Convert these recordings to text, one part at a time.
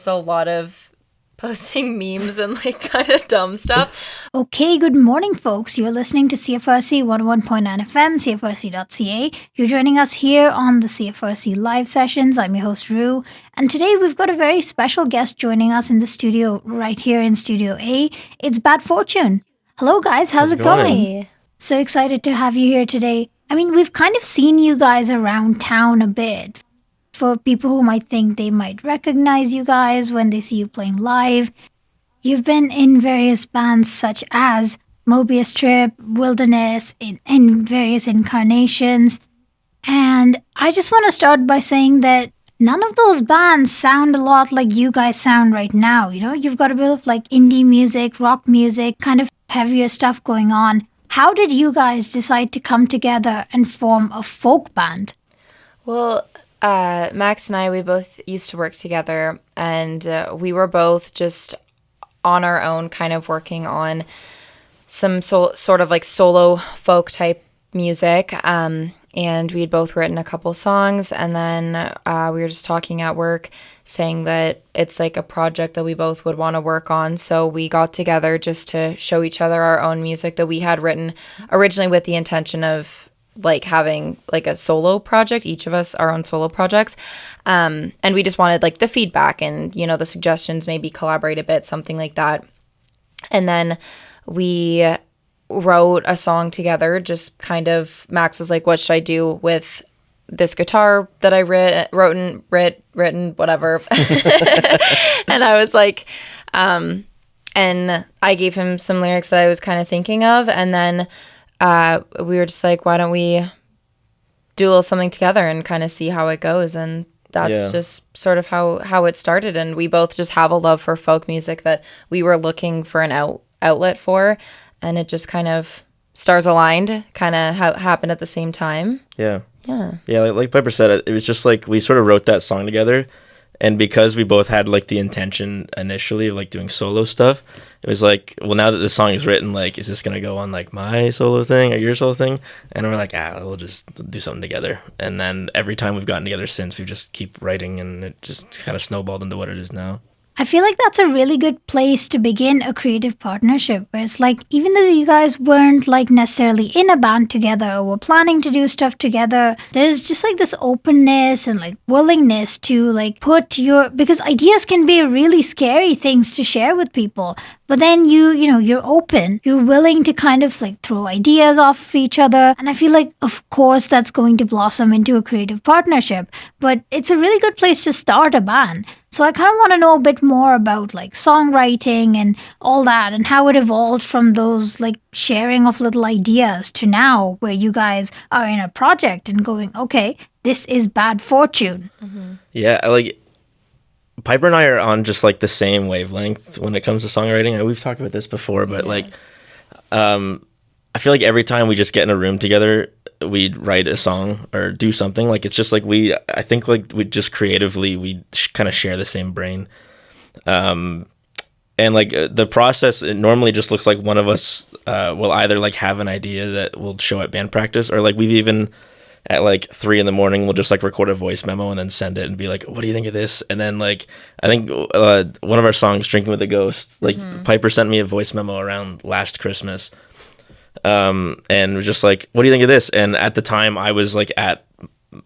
it's a lot of posting memes and like kind of dumb stuff. Okay, good morning, folks. You're listening to CFRC 101.9 FM, cfrc.ca. You're joining us here on the CFRC live sessions. I'm your host, Rue. And today we've got a very special guest joining us in the studio right here in Studio A. It's Bad Fortune. Hello, guys. How's it going? So excited to have you here today. I mean, we've kind of seen you guys around town a bit. For people who might think they might recognize you guys when they see you playing live, you've been in various bands such as Mobius Trip, Wilderness, in various incarnations. And I just want to start by saying that none of those bands sound a lot like you guys sound right now. You know, you've got a bit of like indie music, rock music, kind of heavier stuff going on. How did you guys decide to come together and form a folk band? Well, Max and I, we both used to work together, and we were both just on our own kind of working on some sort of like solo folk type music. And we'd both written a couple songs, and then we were just talking at work saying that it's like a project that we both would want to work on. So we got together just to show each other our own music that we had written originally with the intention of like having like a solo project, each of us our own solo projects. And we just wanted like the feedback and, you know, the suggestions, maybe collaborate a bit, something like that. And then we wrote a song together, just kind of, Max was like, what should I do with this guitar that I written, whatever. And I was like, and I gave him some lyrics that I was kind of thinking of. And then we were just like, why don't we do a little something together and kind of see how it goes? And that's just sort of how it started. And we both just have a love for folk music that we were looking for an outlet for. And it just kind of stars aligned, kind of happened at the same time. Yeah. Like Piper said, it was just like we sort of wrote that song together. And because we both had like the intention initially of like doing solo stuff, it was like, well, now that the song is written, like, is this going to go on like my solo thing or your solo thing? And we're like, we'll just do something together. And then every time we've gotten together since, we just keep writing, and it just kind of snowballed into what it is now. I feel like that's a really good place to begin a creative partnership, where it's like, even though you guys weren't like necessarily in a band together or were planning to do stuff together, there's just like this openness and like willingness to like because ideas can be really scary things to share with people. But then you're open, you're willing to kind of like throw ideas off of each other. And I feel like, of course, that's going to blossom into a creative partnership. But it's a really good place to start a band. So I kind of want to know a bit more about like songwriting and all that, and how it evolved from those like sharing of little ideas to now where you guys are in a project and going, okay, this is Bad Fortune. Mm-hmm. Yeah, like Piper and I are on just like the same wavelength when it comes to songwriting. We've talked about this before, but like I feel like every time we just get in a room together, we write a song or do something. Like it's just like I think like we just creatively we kind of share the same brain. And like the process, it normally just looks like one of us will either like have an idea that we'll show at band practice, or like we've even at like 3 a.m. we'll just like record a voice memo and then send it and be like, what do you think of this? And then like I think one of our songs, Drinking with a Ghost, like Piper sent me a voice memo around last Christmas, and was just like, what do you think of this? And at the time I was like at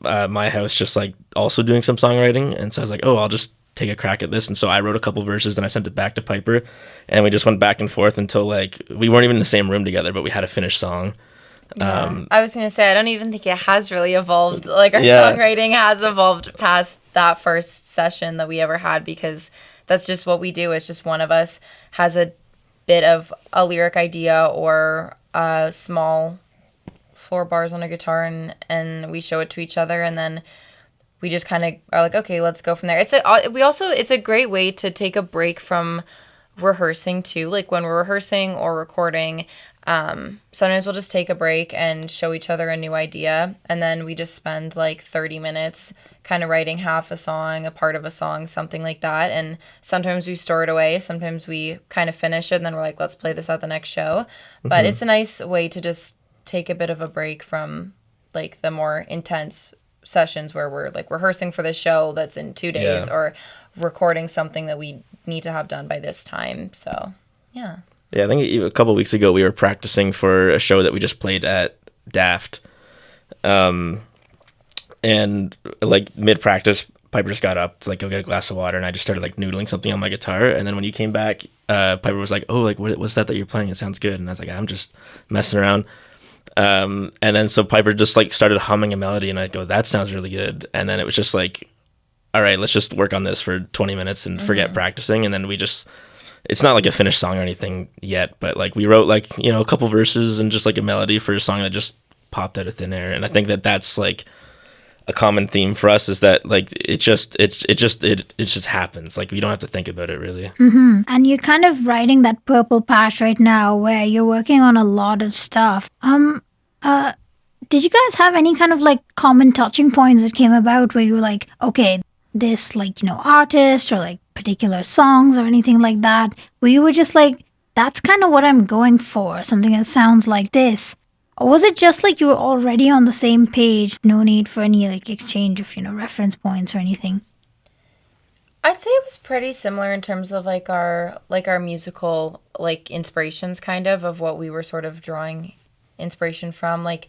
my house just like also doing some songwriting, and so I was like, I'll just take a crack at this. And so I wrote a couple verses and I sent it back to Piper, and we just went back and forth until like we weren't even in the same room together, but we had a finished song. Yeah. I was gonna say, I don't even think it has really evolved. Like our songwriting has evolved past that first session that we ever had, because that's just what we do. It's just one of us has a bit of a lyric idea or a small 4 bars on a guitar, and we show it to each other, and then we just kind of are like, okay, let's go from there. It's a great way to take a break from rehearsing too. Like when we're rehearsing or recording, sometimes we'll just take a break and show each other a new idea, and then we just spend like 30 minutes kind of writing half a song, a part of a song, something like that. And sometimes we store it away, sometimes we kind of finish it, and then we're like, let's play this at the next show. But it's a nice way to just take a bit of a break from like the more intense sessions where we're like rehearsing for the show that's in 2 days or recording something that we need to have done by this time. So, yeah. Yeah, I think a couple of weeks ago we were practicing for a show that we just played at Daft. And like mid-practice, Piper just got up to like go get a glass of water, and I just started like noodling something on my guitar. And then when you came back, Piper was like, "Oh, like what's that you're playing? It sounds good." And I was like, "I'm just messing around." And then so Piper just like started humming a melody, and I go, "That sounds really good." And then it was just like, "All right, let's just work on this for 20 minutes and forget practicing." And then it's not like a finished song or anything yet, but like we wrote like, you know, a couple verses and just like a melody for a song that just popped out of thin air. And I think that that's like a common theme for us, is that like it just happens. Like we don't have to think about it really. And you're kind of riding that purple patch right now where you're working on a lot of stuff. Did you guys have any kind of like common touching points that came about where you were like, okay, this like, you know, artist or like particular songs or anything like that, where you were just like, that's kind of what I'm going for, something that sounds like this? Or was it just like you were already on the same page, no need for any like exchange of, you know, reference points or anything? I'd say it was pretty similar in terms of like our musical like inspirations kind of what we were sort of drawing inspiration from. Like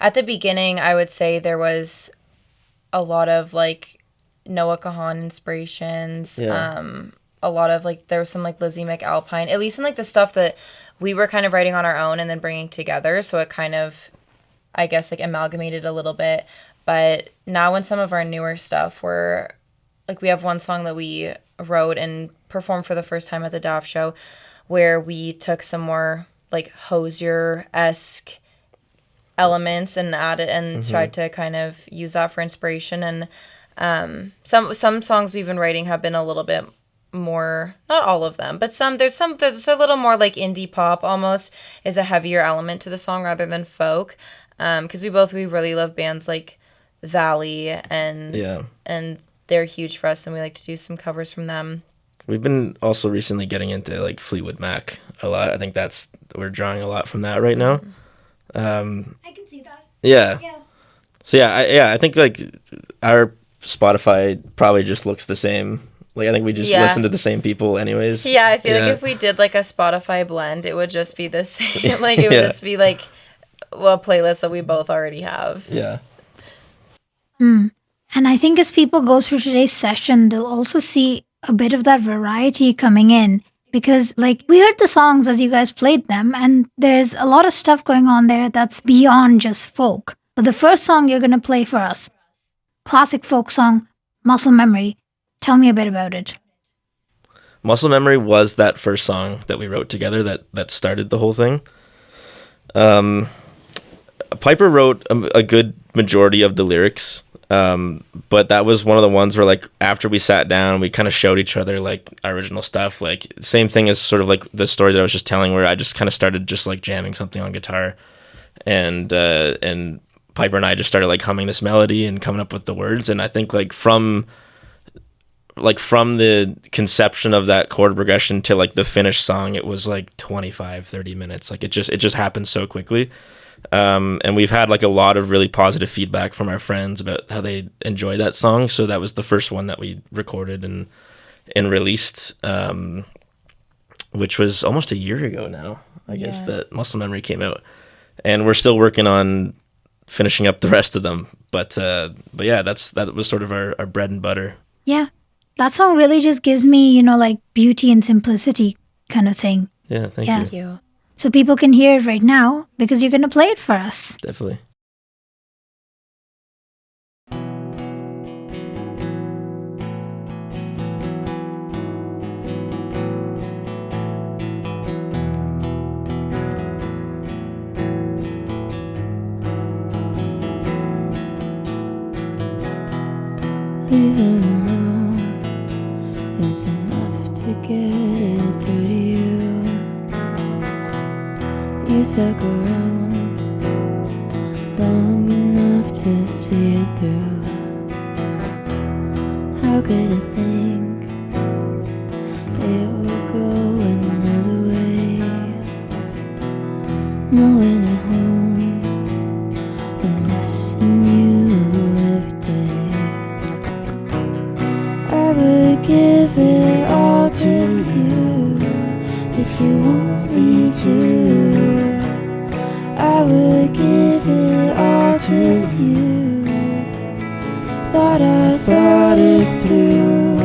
at the beginning, I would say there was a lot of like Noah Kahan inspirations. A lot of like there was some like Lizzie McAlpine, at least in like the stuff that we were kind of writing on our own and then bringing together. So it kind of, I guess, like amalgamated a little bit. But now in some of our newer stuff, we're like, we have one song that we wrote and performed for the first time at the Daft show where we took some more like Hozier-esque elements and added and tried to kind of use that for inspiration. And some songs we've been writing have been a little bit more, not all of them, but there's a little more like indie pop almost, is a heavier element to the song rather than folk, because we really love bands like Valley and they're huge for us, and we like to do some covers from them. We've been also recently getting into like Fleetwood Mac a lot. I think we're drawing a lot from that right now. I can see that. Yeah. So I think like our Spotify probably just looks the same. Like, I think we just listen to the same people anyways. Yeah, I feel like if we did, like, a Spotify blend, it would just be the same. Like, it would just be, like, a playlist that we both already have. Yeah. And I think as people go through today's session, they'll also see a bit of that variety coming in. Because, like, we heard the songs as you guys played them, and there's a lot of stuff going on there that's beyond just folk. But the first song you're going to play for us, classic folk song, Muscle Memory. Tell me a bit about it. Muscle Memory was that first song that we wrote together that started the whole thing. Piper wrote a good majority of the lyrics, but that was one of the ones where, like, after we sat down, we kind of showed each other, like, our original stuff. Like, same thing as sort of, like, the story that I was just telling, where I just kind of started just, like, jamming something on guitar, and Piper and I just started, like, humming this melody and coming up with the words. And I think, like, from the conception of that chord progression to like the finished song, it was like 25-30 minutes. Like it just happened so quickly. And we've had like a lot of really positive feedback from our friends about how they enjoy that song. So that was the first one that we recorded and released, which was almost a year ago now, I guess, that Muscle Memory came out. And we're still working on finishing up the rest of them. But yeah, that was sort of our bread and butter. Yeah. That song really just gives me, you know, like beauty and simplicity kind of thing. Yeah, thank you. So people can hear it right now because you're going to play it for us. Definitely. Even though it's enough to get it through to you, you stuck around long enough to see it through. How could I think it would go another way? Knowing at home and missing you every you want me to, I would give it all to you. Thought I thought it through,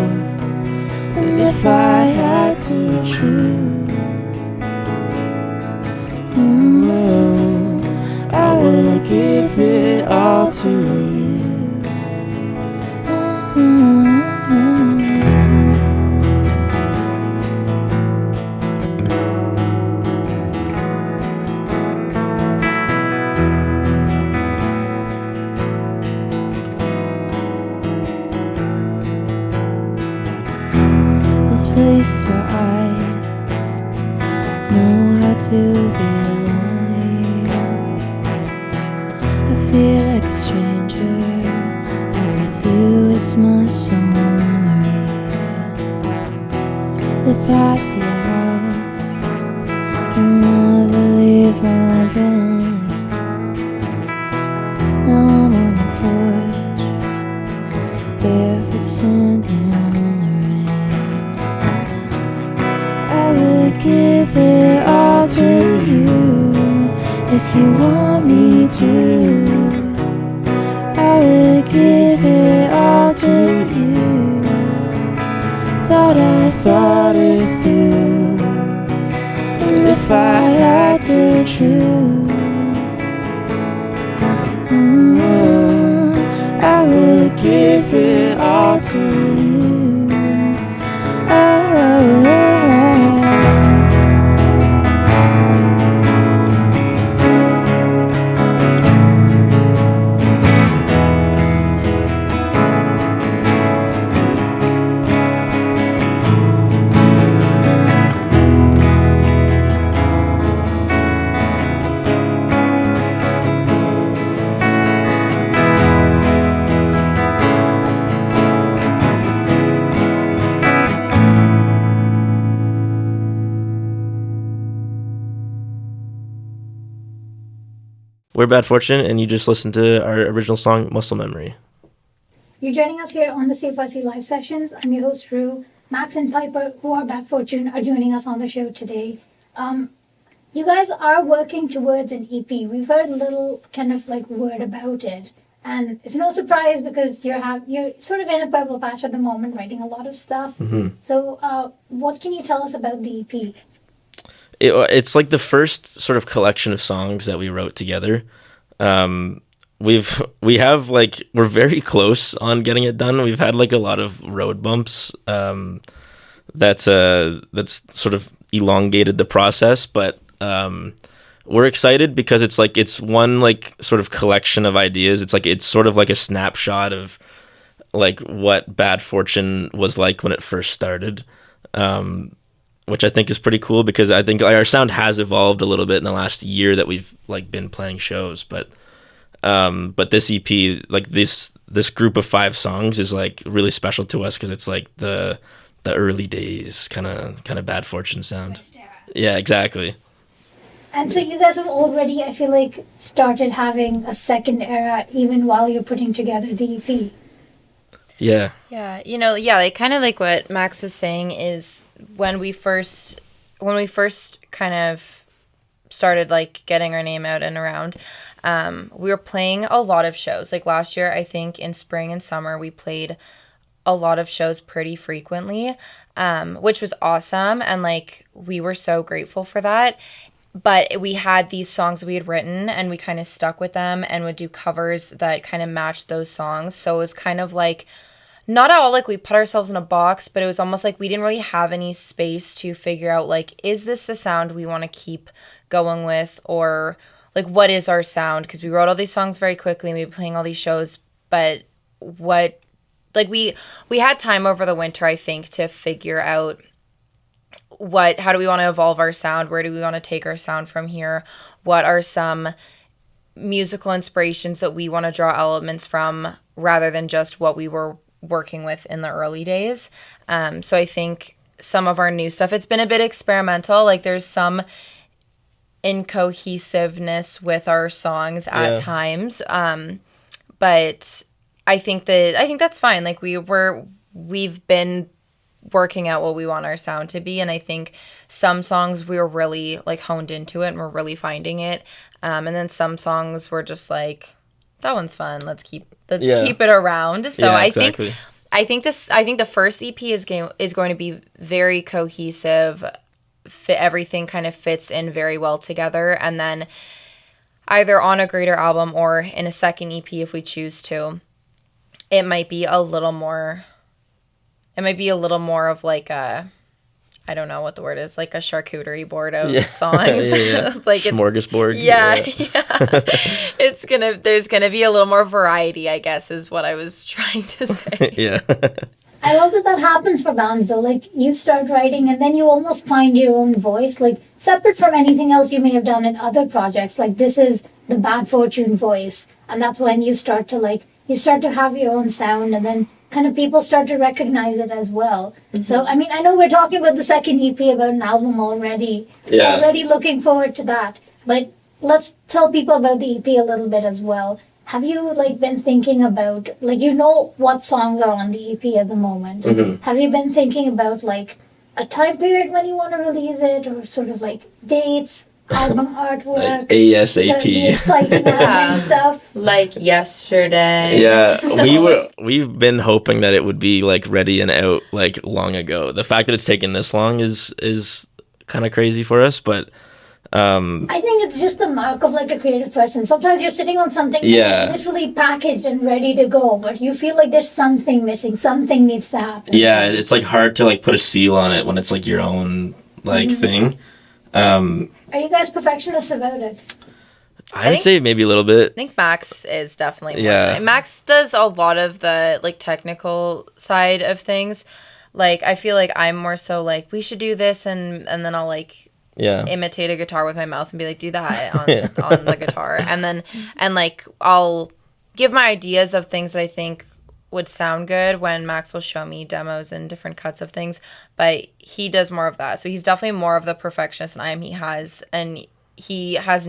and if I had to choose, I would give it all to you. This place is where I know how to be lonely. I feel like a stranger, but with you it's my sole memory. Live back to your house, you'll never leave my bed. Now I'm on the porch, barefoot standing in the rain. I would give it all to you if you want me to. I would give it all to you. Thought I thought it through, and if I had to choose, I would give it all to you. Oh. We're Bad Fortune, and you just listened to our original song, Muscle Memory. You're joining us here on the CFRC Live Sessions. I'm your host, Rue. Max and Piper, who are Bad Fortune, are joining us on the show today. You guys are working towards an EP. We've heard a little kind of like word about it. And it's no surprise because you're sort of in a purple patch at the moment, writing a lot of stuff. Mm-hmm. So what can you tell us about the EP? It's like the first sort of collection of songs that we wrote together. We're very close on getting it done. We've had like a lot of road bumps that's sort of elongated the process, but we're excited because it's one like sort of collection of ideas. It's sort of like a snapshot of like what Bad Fortune was like when it first started. Which I think is pretty cool because I think like, our sound has evolved a little bit in the last year that we've like been playing shows, but this EP, like this group of 5 songs is like really special to us because it's like the early days kind of Bad Fortune sound. Yeah, exactly. And so you guys have already, I feel like, started having a second era even while you're putting together the EP. Yeah. Yeah, like kind of like what Max was saying is when we first kind of started like getting our name out and around, we were playing a lot of shows. Like last year, I think in spring and summer, we played a lot of shows pretty frequently, which was awesome. And like, we were so grateful for that. But we had these songs we had written and we kind of stuck with them and would do covers that kind of matched those songs. So it was kind of like, not at all like we put ourselves in a box, but it was almost like we didn't really have any space to figure out like, is this the sound we want to keep going with, or like what is our sound? Because we wrote all these songs very quickly and we were playing all these shows, but what like we had time over the winter, I think, to figure out how do we want to evolve our sound? Where do we want to take our sound from here? What are some musical inspirations that we want to draw elements from rather than just what we were working with in the early days? So I think some of our new stuff, it's been a bit experimental. Like there's some incohesiveness with our songs at times. But I think that's fine. Like we've been working out what we want our sound to be. And I think some songs we were really like honed into it and we're really finding it. And then some songs were just like, that one's fun. Let's keep it around. So Yeah, I exactly. think the first EP is going to be very cohesive. Everything kind of fits in very well together. And then either on a greater album or in a second EP if we choose to, it might be a little more of like a, I don't know what the word is, like a charcuterie board of songs. Like smorgasbord. Yeah. There's gonna be a little more variety, I guess, is what I was trying to say. Yeah. I love that happens for bands though. Like you start writing and then you almost find your own voice, like separate from anything else you may have done in other projects. Like this is the Bad Fortune voice, and that's when you start to have your own sound, and then kind of people start to recognize it as well. Mm-hmm. So I mean, I know we're talking about the second EP, about an album already. Yeah. Already looking forward to that. But let's tell people about the EP a little bit as well. Have you been thinking about what songs are on the EP at the moment? Mm-hmm. Have you been thinking about a time period when you want to release it, or sort of dates, album artwork, ASAP, the exciting admin stuff? Like yesterday. Yeah, we've been hoping that it would be ready and out long ago. The fact that it's taken this long is kind of crazy for us, but. I think it's just the mark of a creative person. Sometimes you're sitting on something that's literally packaged and ready to go, but you feel like there's something missing, something needs to happen. Yeah, it's hard to put a seal on it when it's your own thing. Are you guys perfectionists about it? I'd say maybe a little bit. I think Max is definitely one. Yeah. Max does a lot of the technical side of things. I feel like I'm more so we should do this, and then I'll imitate a guitar with my mouth and be do that on the guitar, and I'll give my ideas of things that I think would sound good when Max will show me demos and different cuts of things, but he does more of that. So he's definitely more of the perfectionist than I am. He has an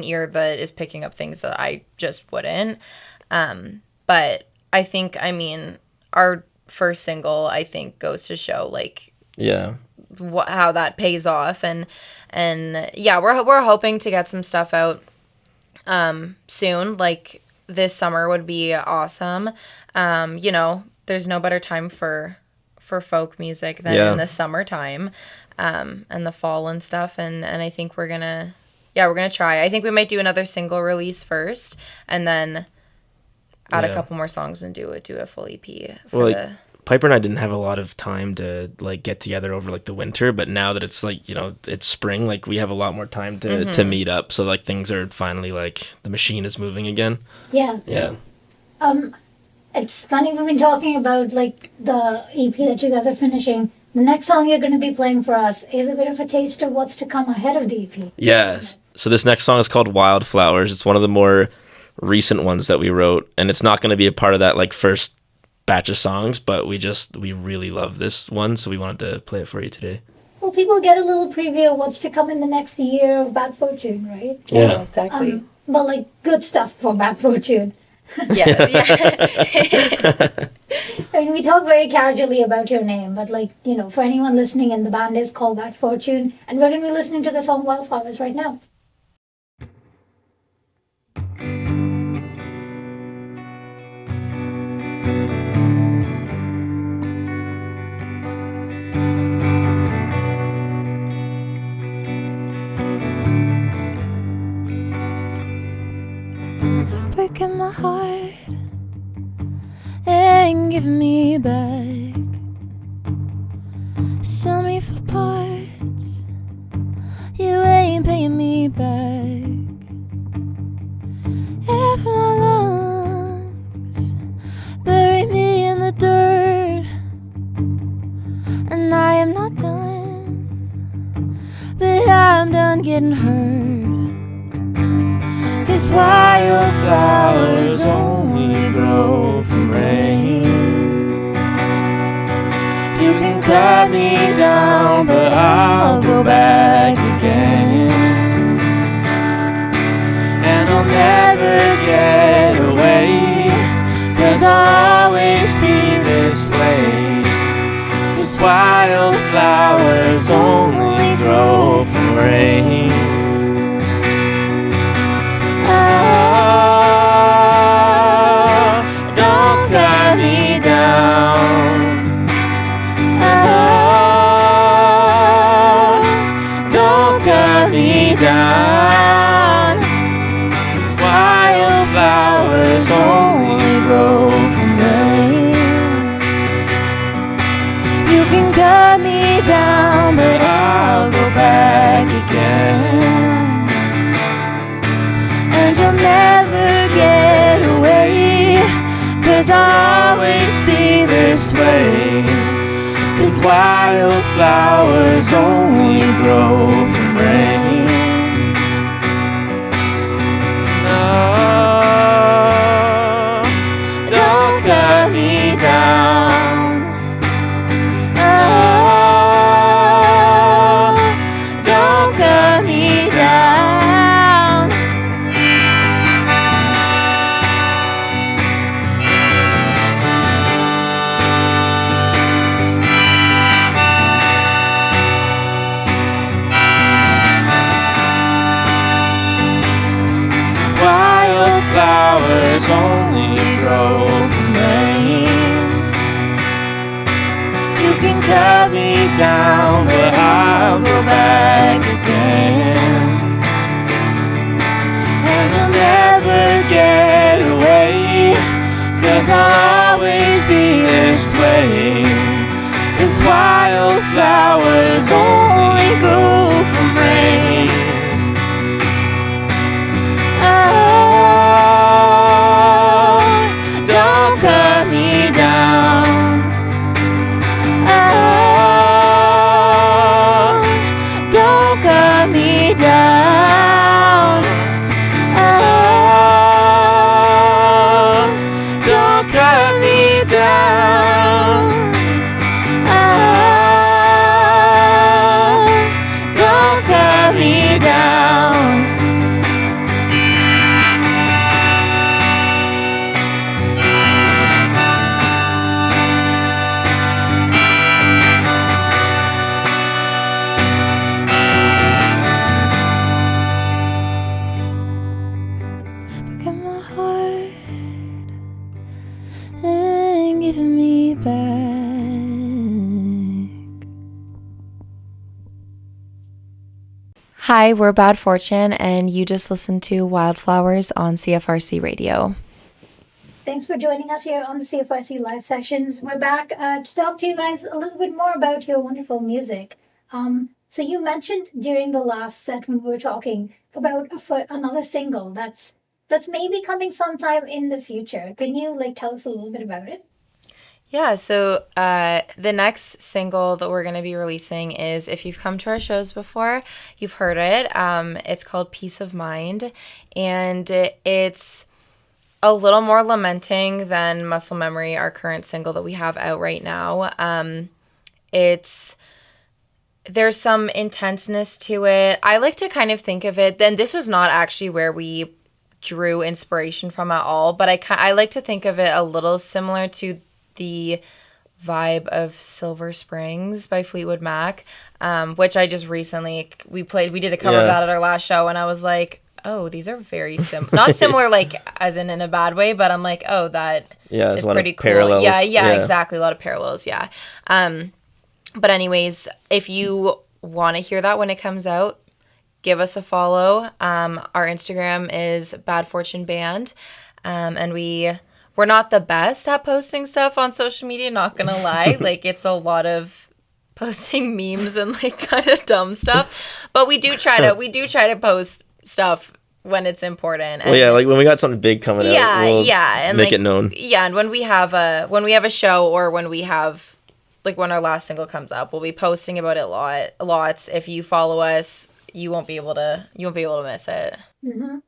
ear that is picking up things that I just wouldn't. But I think, our first single, I think, goes to show how that pays off, and yeah, we're hoping to get some stuff out soon. This summer would be awesome. There's no better time for folk music than in the summertime, and the fall and stuff. And I think we're gonna try. I think we might do another single release first, and then add a couple more songs and do a full EP. Piper and I didn't have a lot of time to get together over the winter, but now that it's it's spring, we have a lot more time to meet up. So things are finally the machine is moving again. Yeah. Yeah. It's funny, we've been talking about the EP that you guys are finishing. The next song you're going to be playing for us is a bit of a taste of what's to come ahead of the EP. Yes. So this next song is called Wildflowers. It's one of the more recent ones that we wrote, and it's not going to be a part of that first batch of songs, but we really love this one, so we wanted to play it for you today. Well, people get a little preview of what's to come in the next year of Bad Fortune, right? Yeah, exactly. But good stuff for Bad Fortune. Yeah. I mean, we talk very casually about your name, but for anyone listening, and the band is called Bad Fortune, and we're going to be listening to the song Wildflowers right now. Breaking my heart and giving me back. Sell me for parts, you ain't paying me back. Air for my lungs, bury me in the dirt. And I am not done, but I'm done getting hurt. 'Cause wildflowers only grow from rain. You can cut me down, but I'll go back again. And I'll never get away, 'cause I'll always be this way. 'Cause wildflowers flowers only grow from rain. You can cut me down, but I'll go back again. And you'll never get away, 'cause I'll always be this way. 'Cause wildflowers only grow from rain. No, don't cut me down. Oh, don't cut me down. Wildflowers only grow from rain. You can cut me down, but I'll go back again. And you'll never get away, 'cause I'll always be this way. 'Cause wildflowers only grow from rain. Oh, don't cut me down. Oh, don't cut me down. Oh, don't cut me down. Oh, don't cut me down. Pick up my heart and give it me back. Hi, we're Bad Fortune, and you just listened to Wildflowers on CFRC Radio. Thanks for joining us here on the CFRC live sessions. We're back to talk to you guys a little bit more about your wonderful music. So you mentioned during the last set when we were talking about another single that's maybe coming sometime in the future. Can you tell us a little bit about it? Yeah, so the next single that we're going to be releasing is, if you've come to our shows before, you've heard it. It's called Peace of Mind, and it's a little more lamenting than Muscle Memory, our current single that we have out right now. There's some intenseness to it. I like to kind of think of it, then this was not actually where we drew inspiration from at all, but I like to think of it a little similar to the vibe of Silver Springs by Fleetwood Mac, which I just recently, we did a cover of that at our last show, and I was like, oh, these are very not similar as in a bad way, but I'm like, oh, that is pretty cool. Parallels. Yeah, exactly, a lot of parallels, yeah. But anyways, if you want to hear that when it comes out, give us a follow. Our Instagram is Bad Fortune Band, and we're not the best at posting stuff on social media, not gonna lie. It's a lot of posting memes and kind of dumb stuff, but we do try to post stuff when it's important. And, when we got something big coming out, we'll and make it known. Yeah, and when we have a show, or when we have when our last single comes up, we'll be posting about it lots. If you follow us, you won't be able to miss it. Mm-hmm.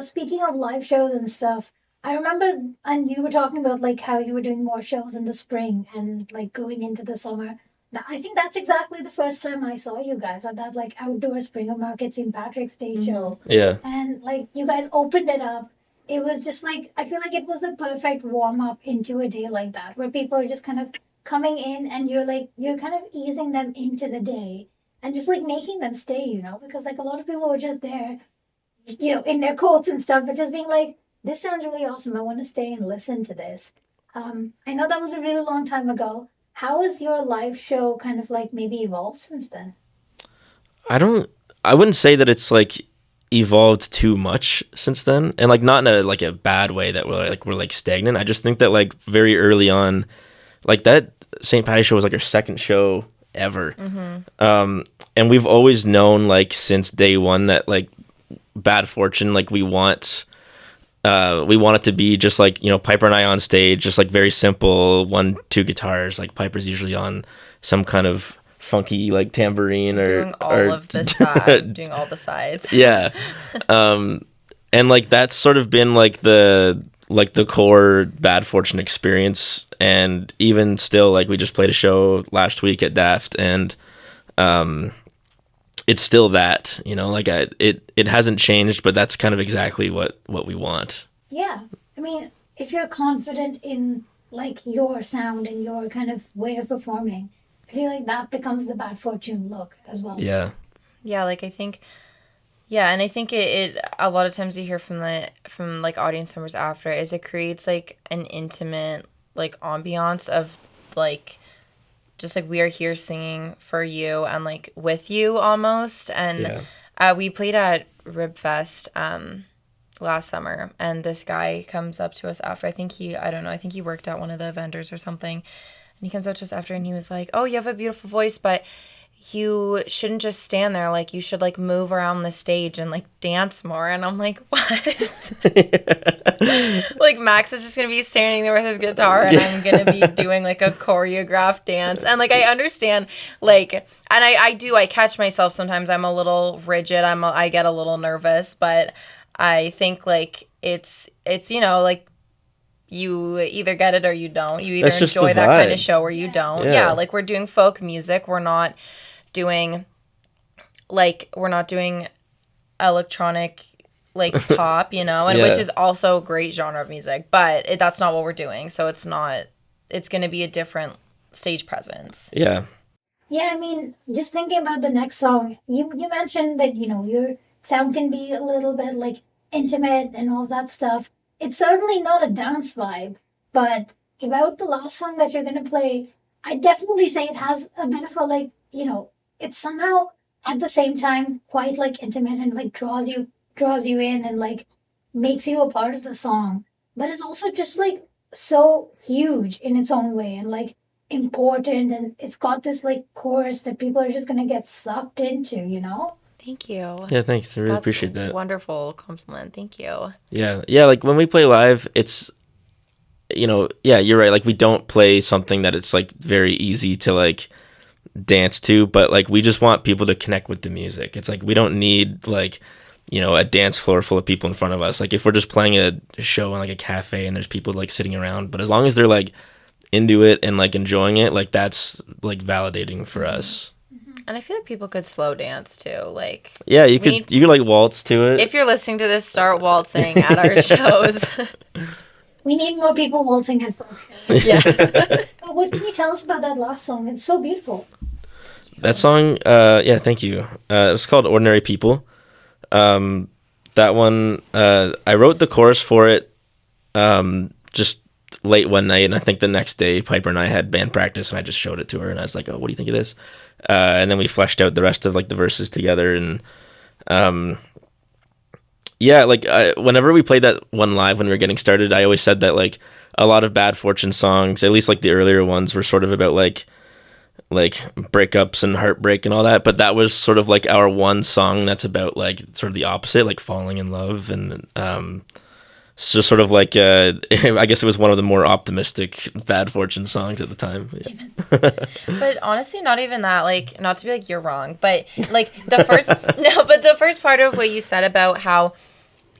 Speaking of live shows and stuff, I remember, and you were talking about how you were doing more shows in the spring and going into the summer. Now, I think that's exactly the first time I saw you guys at that outdoor Springer Market St. Patrick's Day show. Yeah. And you guys opened it up. It was just I feel like it was a perfect warm up into a day like that, where people are just kind of coming in and you're kind of easing them into the day and just making them stay, because a lot of people were just there, in their coats and stuff, but just being this sounds really awesome. I want to stay and listen to this. I know that was a really long time ago. How has your live show kind of maybe evolved since then? I wouldn't say that it's evolved too much since then, and like not in a like a bad way that we're like stagnant. I just think that like very early on, like that St. Patty's show was like our second show ever, and we've always known like since day one that like Bad Fortune, like we want it to be just like, you know, Piper and I on stage, just like very simple 1-2 guitars. Like Piper's usually on some kind of funky like tambourine doing all the sides. Yeah. And like that's sort of been like the core Bad Fortune experience. And even still, like we just played a show last week at Daft, and it's still that, you know, like it hasn't changed, but that's kind of exactly what we want. Yeah. I mean, if you're confident in like your sound and your kind of way of performing, I feel like that becomes the Bad Fortune look as well. Yeah. Yeah, like I think, yeah, and I think it a lot of times you hear from like audience members after is it creates like an intimate like ambiance of like just like we are here singing for you and like with you almost. And we played at Ribfest last summer, and this guy comes up to us after. I think he worked at one of the vendors or something. And he comes up to us after and he was like, "Oh, you have a beautiful voice, but you shouldn't just stand there. Like, you should, like, move around the stage and, like, dance more." And I'm like, what? Like, Max is just going to be standing there with his guitar and I'm going to be doing, like, a choreographed dance. And, like, I understand, like, and I catch myself sometimes. I'm a little rigid. I get a little nervous. But I think, like, it's you know, like, you either get it or you don't. You either enjoy that kind of show or you don't. Yeah, like, we're doing folk music. We're not doing electronic like pop, you know, and which is also a great genre of music, but that's not what we're doing. So it's going to be a different stage presence. Yeah, I mean, just thinking about the next song, you mentioned that, you know, your sound can be a little bit like intimate and all that stuff. It's certainly not a dance vibe, but about the last song that you're going to play, I definitely say it has a bit of a, like, you know, it's somehow at the same time quite like intimate and like draws you in and like makes you a part of the song, but it's also just like so huge in its own way and like important, and it's got this like chorus that people are just going to get sucked into, you know? Thank you. Yeah, thanks. I really appreciate that. Wonderful compliment. Thank you. Yeah. Like when we play live, it's, you know, yeah, you're right. Like we don't play something that it's like very easy to like dance to, but like we just want people to connect with the music. It's like we don't need like, you know, a dance floor full of people in front of us. Like if we're just playing a show in like a cafe and there's people like sitting around, but as long as they're like into it and like enjoying it, like that's like validating for us. And I feel like people could slow dance too. Like, yeah, you could like waltz to it. If you're listening to this, start waltzing at our shows. We need more people waltzing at folks. Yeah. What can you tell us about that last song? It's so beautiful. That song, yeah, thank you. It's called Ordinary People. That one, I wrote the chorus for it just late one night, and I think the next day Piper and I had band practice, and I just showed it to her, and I was like, "Oh, what do you think of this?" And then we fleshed out the rest of like the verses together, and yeah, like whenever we played that one live when we were getting started, I always said that like a lot of Bad Fortune songs, at least like the earlier ones, were sort of about like breakups and heartbreak and all that, but that was sort of like our one song that's about like sort of the opposite, like falling in love, and it's just sort of like I guess it was one of the more optimistic Bad Fortune songs at the time. Yeah. But honestly, not even that, like, not to be like you're wrong, but like the first part of what you said about how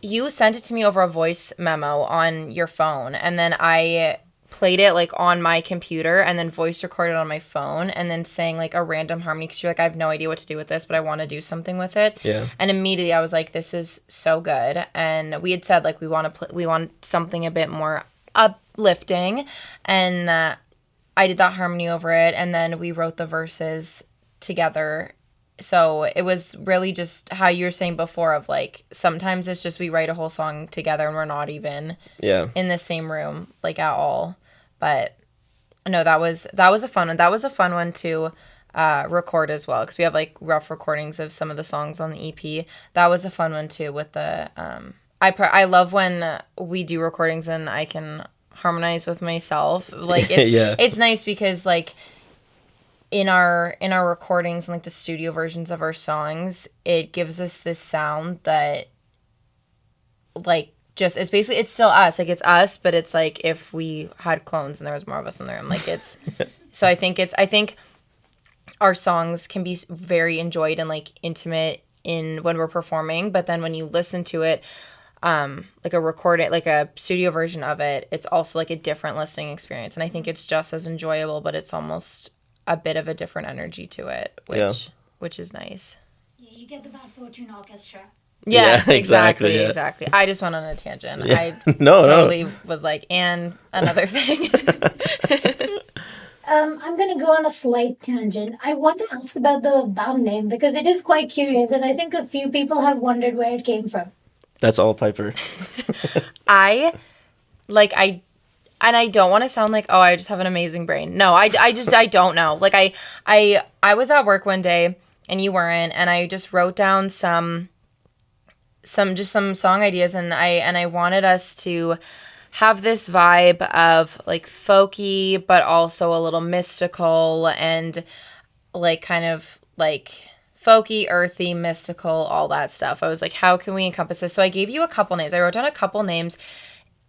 you sent it to me over a voice memo on your phone, and then I played it like on my computer and then voice recorded on my phone and then sang like a random harmony because you're like, I have no idea what to do with this, but I want to do something with it. Yeah. And immediately I was like, this is so good. And we had said like we want something a bit more uplifting, and I did that harmony over it, and then we wrote the verses together. So it was really just how you were saying before of like sometimes it's just we write a whole song together and we're not even in the same room like at all. But no, that was a fun one. That was a fun one to record as well, because we have like rough recordings of some of the songs on the EP. That was a fun one too with the I love when we do recordings and I can harmonize with myself. Like it's Yeah. it's nice because like in our recordings and like the studio versions of our songs, it gives us this sound that like just it's still us. Like it's us, but it's like if we had clones and there was more of us in the room. Like it's so I think our songs can be very enjoyed and like intimate in when we're performing, but then when you listen to it, like a studio version of it, it's also like a different listening experience. And I think it's just as enjoyable, but it's almost a bit of a different energy to it, which is nice. Yeah, you get the Bad Fortune Orchestra. Yes, Yeah, exactly. yeah. Exactly. I just went on a tangent. Yeah. I totally was like, and another thing. I'm going to go on a slight tangent. I want to ask about the band name because it is quite curious, and I think a few people have wondered where it came from. That's all Piper. I don't want to sound like, oh, I just have an amazing brain. No, I don't know. Like I was at work one day and you weren't, and I just wrote down some song ideas, and I wanted us to have this vibe of like folky, but also a little mystical and like kind of like folky, earthy, mystical, all that stuff. I was like, how can we encompass this? So I gave you a couple names. I wrote down a couple names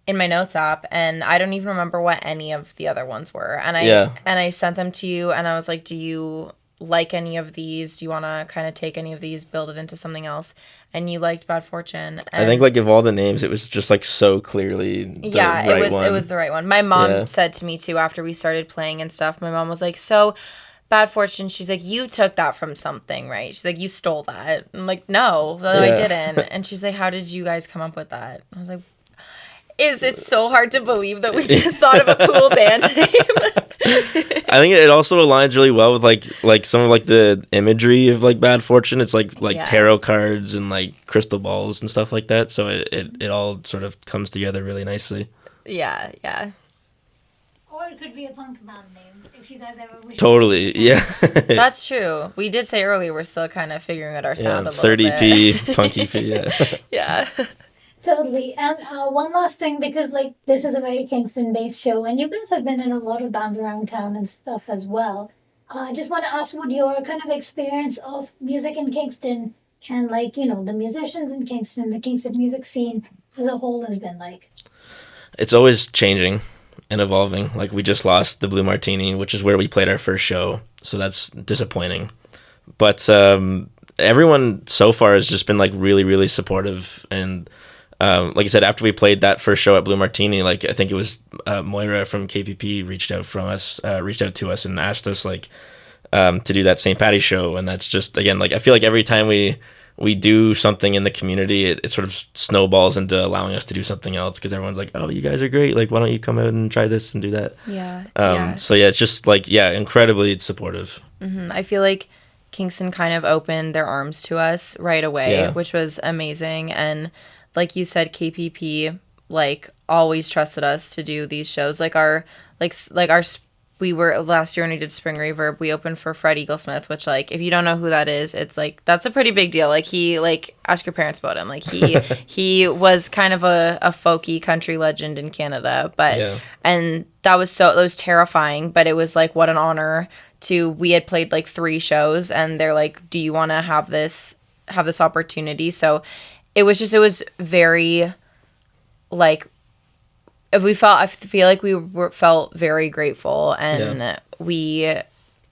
in my notes app, and I don't even remember what any of the other ones were. And I sent them to you, and I was like, do you like any of these? Do you want to kind of take any of these, build it into something else? And you liked Bad Fortune. And I think like of all the names, it was just like so clearly the right one. It was the right one. My mom said to me too after we started playing and stuff. My mom was like, so Bad Fortune. She's like, you took that from something, right? She's like, you stole that. I'm like, no, I didn't. And she's like, how did you guys come up with that? I was like, it's so hard to believe that we just thought of a cool band name. I think it also aligns really well with like some of like the imagery of like Bad Fortune. It's like tarot cards and like crystal balls and stuff like that. So it all sort of comes together really nicely. Yeah. Or it could be a punk band name if you guys ever wish. Totally, yeah. That's true. We did say earlier we're still kind of figuring out our sound a little 30p, bit. punky p, yeah. Yeah. Totally. And one last thing, because like this is a very Kingston-based show, and you guys have been in a lot of bands around town and stuff as well. I just want to ask what your kind of experience of music in Kingston and like, you know, the musicians in Kingston, the Kingston music scene as a whole has been like. It's always changing and evolving. Like we just lost the Blue Martini, which is where we played our first show. So that's disappointing. But everyone so far has just been like really, really supportive. And like I said, after we played that first show at Blue Martini, like I think it was Moira from KPP reached out to us and asked us like to do that St. Patty's show. And that's just, again, like I feel like every time we do something in the community, it sort of snowballs into allowing us to do something else, because everyone's like, oh, you guys are great, like why don't you come out and try this and do that. So yeah, it's just like incredibly supportive. I feel like Kingston kind of opened their arms to us right away, which was amazing. And like you said, KPP like always trusted us to do these shows. We were last year when we did Spring Reverb, we opened for Fred Eaglesmith, which like if you don't know who that is, it's like that's a pretty big deal. Like he ask your parents about him. Like he was kind of a folky country legend in Canada, and that was terrifying, but it was like what an honor we had played like 3 shows and they're like, do you want to have this opportunity? So it was very like I feel like we felt very grateful, and we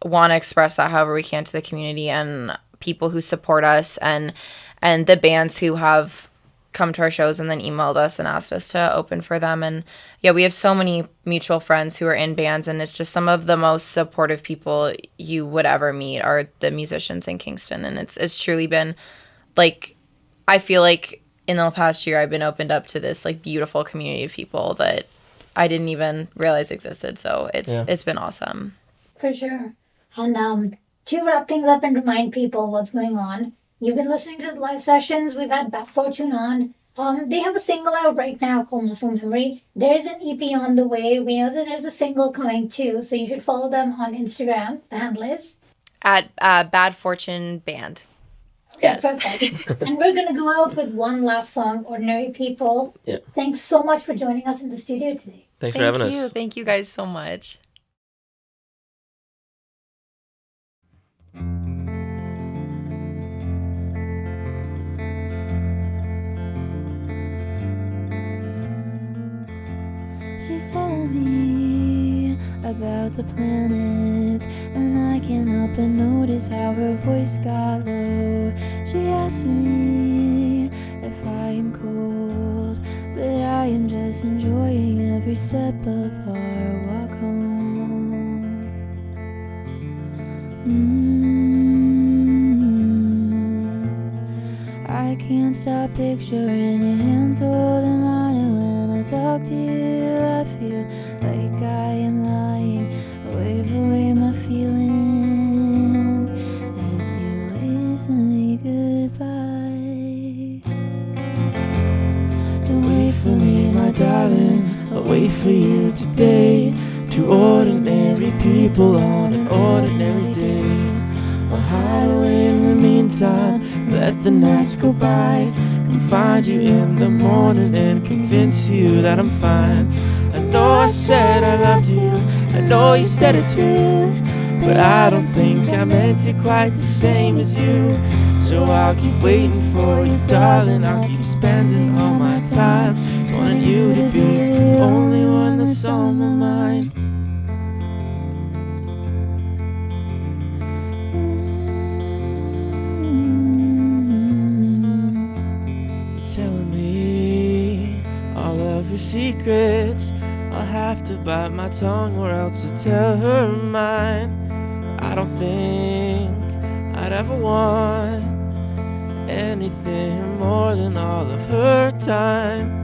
want to express that however we can to the community and people who support us and the bands who have come to our shows and then emailed us and asked us to open for them. And we have so many mutual friends who are in bands, and it's just some of the most supportive people you would ever meet are the musicians in Kingston. And it's truly been like, I feel like in the past year, I've been opened up to this like beautiful community of people that I didn't even realize existed. So it's been awesome. For sure. And to wrap things up and remind people what's going on, you've been listening to the live sessions. We've had Bad Fortune on. They have a single out right now called Muscle Memory. There is an EP on the way. We know that there's a single coming too, so you should follow them on Instagram. The handle is at Bad Fortune Band. Okay, Yes. perfect. And we're going to go out with one last song, Ordinary People. Yeah. Thanks so much for joining us in the studio today. Thanks for having you. us. Thank you guys so much. She's telling me about the planets, and I can't help but notice how her voice got low. She asked me if I am cold, but I am just enjoying every step of our walk home. I can't stop picturing your hands holding mine, and when I talk to you I feel like I am lying. I wave away my feelings as you wave to me goodbye. Don't wait for me, my darling, I'll wait for you today. Two ordinary people on an ordinary day. I'll hide away in the meantime, let the nights go by. Come find you in the morning and convince you that I'm fine. I know I said I loved you, I know you said it too, but I don't think I meant it quite the same as you. So I'll keep waiting for you, darling, I'll keep spending all my time just wanting you to be the only one that's on my mind. Telling me all of your secrets. I'll have to bite my tongue or else I'll tell her mine. I don't think I'd ever want anything more than all of her time.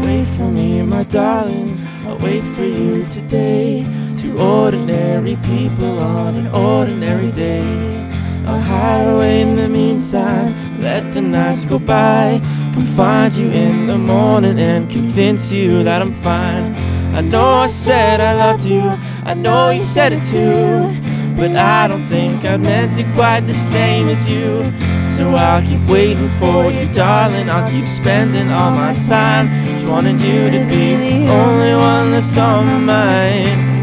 Wait for me, my darling, I'll wait for you today. Two ordinary people on an ordinary day. I'll hide away in the meantime, let the nights go by. Come find you in the morning and convince you that I'm fine. I know I said I loved you, I know you said it too, but I don't think I meant it quite the same as you. So I'll keep waiting for you, darling, I'll keep spending all my time just wanting you to be the only one that's on my mind.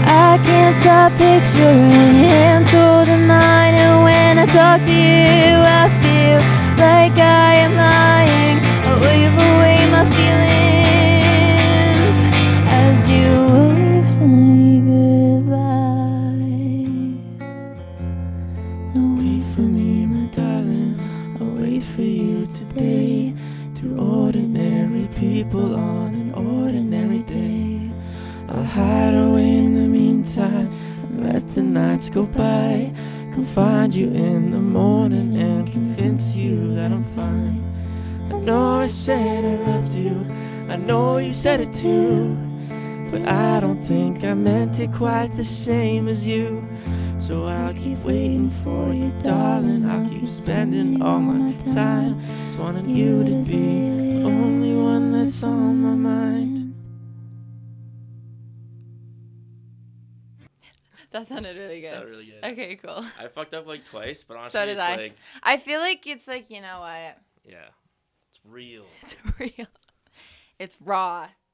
I can't stop picturing your hands holding mine, and when I talk to you I feel like I am lying. I wave away my feelings as you wave to me goodbye. Don't wait for me, my darling, I'll wait for you today. Two ordinary people on an ordinary day. I'll hide away in the meantime and let the nights go by. Come find you in the morning and convince you that I'm fine. I know I said I loved you, I know you said it too, but I don't think I meant it quite the same as you. So I'll keep waiting for you, darling, I'll keep spending all my time just wanting you to be the only one that's on my mind. That sounded really good. Sounded really good. Okay, cool. I fucked up like twice, but honestly, So did it's I. like, I feel like it's like, you know what? yeah, it's real. It's real. It's raw.